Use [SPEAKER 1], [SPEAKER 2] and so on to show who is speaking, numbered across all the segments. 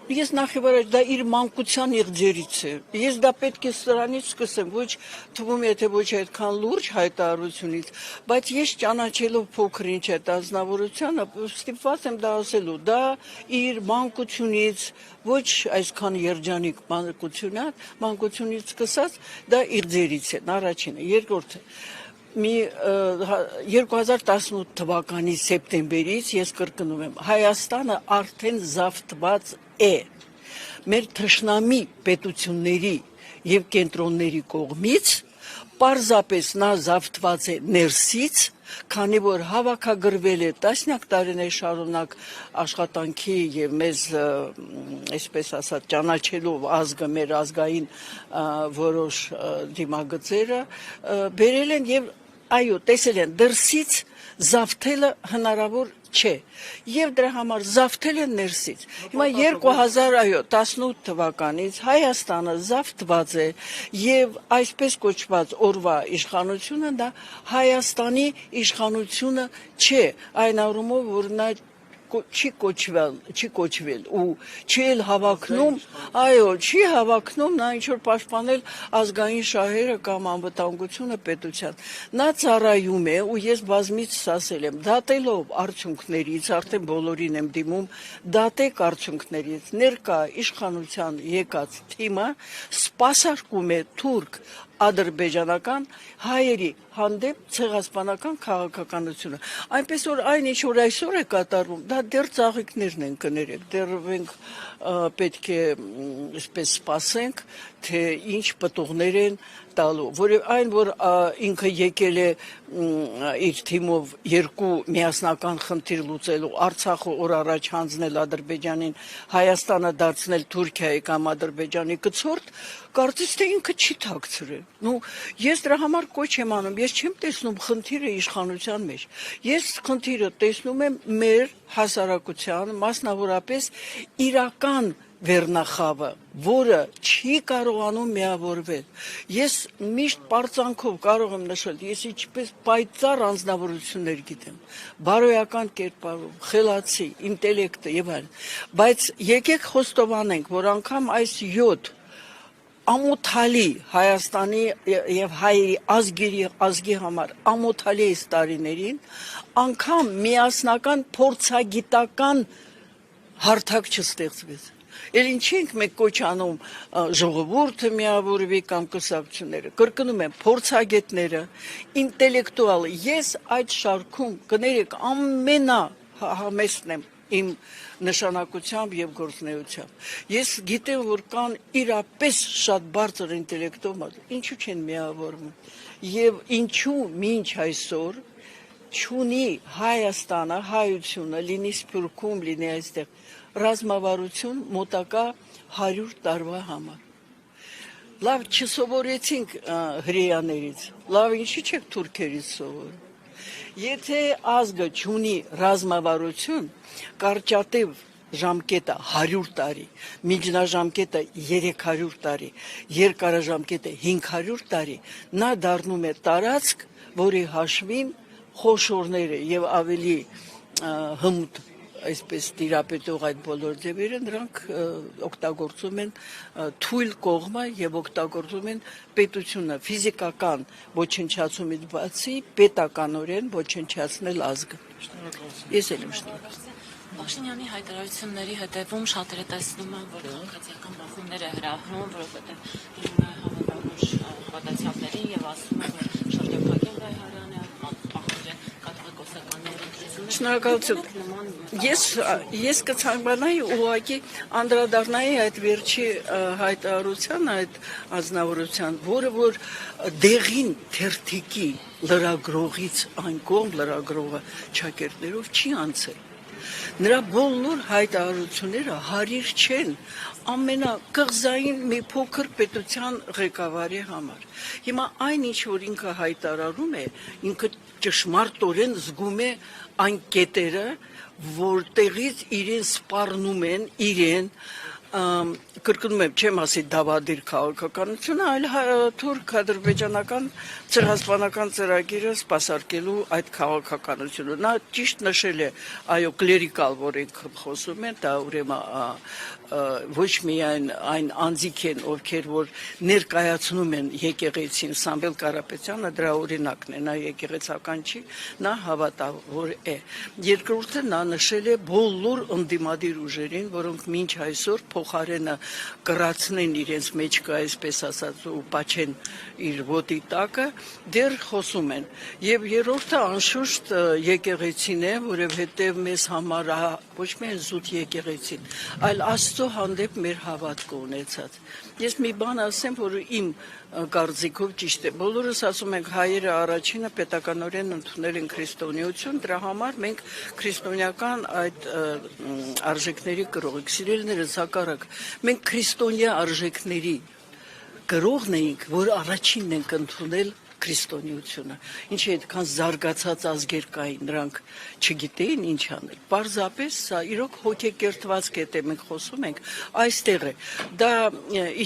[SPEAKER 1] Ես նախևառաջ դա իր մանկության իղձերից է։ Ես դա պետք է սրանից սկսեմ, ոչ թվում է թե ոչ այդքան լուրջ հայտարարությունից, բայց ես ճանաչելով փոքր ինչ այդ ազնվորությունը, ստիպված եմ դա ասելու, դա իր մանկությունից, ոչ այսքան երջանիկ մանկությունից սկսած, դա իղձերից է, առաջինը, երկրորդը։ 2018 թվականի սեպտեմբերից ես կրկնում եմ, Հայաստանը արդեն զավթված է մեր թշնամի պետությունների եւ կենտրոնների կողմից, պարզապես նա զավթված է ներսից, քանի որ հավաքագրվել է տասնյակ տարիներ շարունակ աշխատանքի եւ մեզ, այսպես ասած, ճանաչելով ազգը, մեր ազգային որոշ դիմագծերը, բերել են եւ այո, տեսել են դրսից զավթելը հնարավոր չէ, եւ դրա համար զավթել են ներսից։ Հիմա 2018 թվականից Հայաստանը զավթված է եւ այսպես կոչված օրվա իշխանությունը դա Հայաստանի իշխանությունը չէ, այն առումով, որ նա չի կոչվել ու չի էլ հավակնում, այո, չի հավակնում նա ինչ-որ պաշտպանել ազգային շահերը կամ անվտանգությունը պետության։ Նա ծառայում է ու ես բազմիցս ասել եմ, դատելով արդյունքներից, արդեն բոլորին եմ դիմում, դատեք արդյունքներից, ներկա իշխանության եկած թիմը սպասարկում է թուրք ադրբեջանական հայերի հանդեպ ցեղասպանական քաղաքականությունը։ Այնպես որ այն ինչ որ այսօր է կատարվում, դա դեռ ծաղիկներն են կներեք, դեռ մենք պետք է այսպես սպասենք, թե ինչ պտուղներ են տալու, որը այն որ ինքը եկել է իր թիմով երկու միասնական խնդիր լուծելու, Արցախը օր առաջ հանձնել Ադրբեջանին, Հայաստանը դարձնել Թուրքիայի կամ Ադրբեջանի կցորդ, կարծես թե ինքը չի թաքցրել։ Ես դրա համար կոչ եմ անում, ես չեմ տեսնում խնդիրը իշխանության մեջ։ Ես խնդիրը տեսնում եմ մեր հասարակության, մասնավորապես իրական վերնախավը, որը չի կարողանում միավորվել։ Ես միշտ պարծանքով կարող եմ նշել, ես ինչպես պայծառ անձնավորություններ գիտեմ, բարոյական կերպարով, խելացի, ինտելեկտը եւ այլն, բայց եկեք խոստովանենք, որ անգամ այս 7 ամոթալի Հայաստանի եւ հայերի ազգի համար ամոթալի այս տարիներին անգամ միասնական փորձագիտական հարթակ չստեղծվեց։ Էլ ինչ ենք մենք կոչ անում ժողովուրդը միավորվի կամ կուսակցությունները, կրկնում եմ, փորձագետները, ինտելեկտուալը, ես այդ շարքում կներեք ամենահամեստն եմ իմ նշանակությամբ եւ գործնեությամբ։ Ես գիտեմ, որ կան իրապես շատ բարձր ինտելեկտով մարդիկ, ինչու չեն միավորվում եւ ինչու մինչ այսօր չունի Հայաստանը, հայությունը, լինի Սփյուռքում, լինի այստեղ ռազմավարություն մոտակա 100 տարվա համար։ Լավ չսովորեցինք հրեաներից, լավ ինչի՞ չեք թուրքերից սովորում։ Եթե ազգը չունի ռազմավարություն, կարճատև ժամկետը 100 տարի, միջնաժամկետը 300 տարի, երկարաժամկետը 500 տարի, նա դառնում է տարածք, որի հաշվին խոշորները եւ ավելի հմուտ այսպես տիրապետող այդ բոլոր ձևերը նրանք օգտագործում են թույլ կողմը եւ օգտագործում են պետությունը ֆիզիկական ոչնչացումից բացի պետականորեն ոչնչացնել ազգը։ Ես էլ եմ շնորհակալ։
[SPEAKER 2] Փաշինյանի հայտարարությունների հետևում շատերը տեսնում են, որ քաղաքացիական բախումներ է հրահրում, որովհետև դիմում է հավատալուր հավատացյալներին եւ ասում է, որ շրջափակել է Հայաստանը, պահանջ է կաթողիկոսականների։
[SPEAKER 1] Շնորհակալություն։ Ես կցանկանայի ուղղակի անդրադառնայի այդ վերջի հայտարարության, այդ ազնվորության, որը որ դեղին թերթիկի լրագրողից այն կողմ լրագրողը ճակերտներով չի անցել։ Նրա բոլոր հայտարարությունները հարիր չեն ամենակղզային մի փոքր պետության ղեկավարի համար։ Հիմա այն ինչ որ ինքը հայտարարում է, ինքը ճշմարտորեն զգում է այն կետերը, որտեղից իրեն սպառնում են իրեն կրկնում եմ, չեմ ասի դավադիր քաղաքականությունը, այլ թուրք ադրբեջանական ցեղասպանական ծրագիրը սպասարկելու այդ քաղաքականությունը։ Նա ճիշտ նշել է, այո, կլերիկալ, որ ենք խոսում են, դա ուրեմն ոչ միայն այն անձիկ են, ովքեր որ ներկայացնում են եկեղեցին, Սամվել Կարապետյանը դրա օրինակն է, նա եկեղեցական չի, նա հավատավոր է։ Երկրորդը նա նշել է բոլոր ընդդիմադիր ուժերին, որոնք մինչ այսօր փոխարենը կրացնեն իրենց մեջքը, այսպես ասած, ու պաչեն իր ոտի տակը, դեռ խոսում են։ Եվ երրորդը անշուշտ եկեղեցին է, որովհետև մեզ համար ոչ միայն զուտ եկեղեցին, այլ Աստծո հանդեպ մեր հավատքը ունեցած։ Ես մի բան ասեմ, որ իմ կարծիքով ճիշտ է։ Բոլորս ասում ենք հայերը առաջինը պետականորեն ընդունել են քրիստոնեություն, դրա համար մենք քրիստոնեական այդ արժեքների կրող ենք։ Սիրելիներս, հակառակ, մենք քրիստոնյա արժեքների կրողն էինք, որ առաջինն ենք ընդունել քրիստոնեությունը։ Ինչի այդքան զարգացած ազգեր կային, նրանք չգիտեին ինչ անել։ Պարզապես սա իրոք հոգեկերտված կետ է, մենք խոսում ենք, այստեղ է։ Դա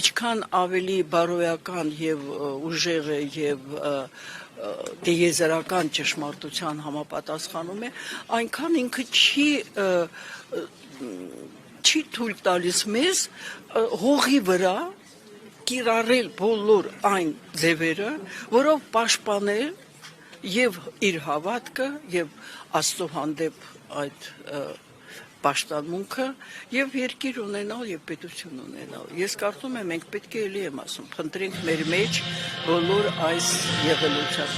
[SPEAKER 1] ինչքան ավելի բարոյական եւ ուժեղ է եւ դիեզերական ճշմարտության համապատասխանում է, այնքան ինքը չի թույլ տալիս մեզ հողի վրա կիրառել բոլոր այն ձևերը, որով պաշտպանել եւ իր հավատքը եւ Աստծո հանդեպ այդ պաշտամունքը եւ երկիր ունենալ եւ պետություն ունենալ։ Ես կարծում եմ մենք պետք է էլի եմ ասում, փնտրենք մեր մեջ բոլոր այս եղելության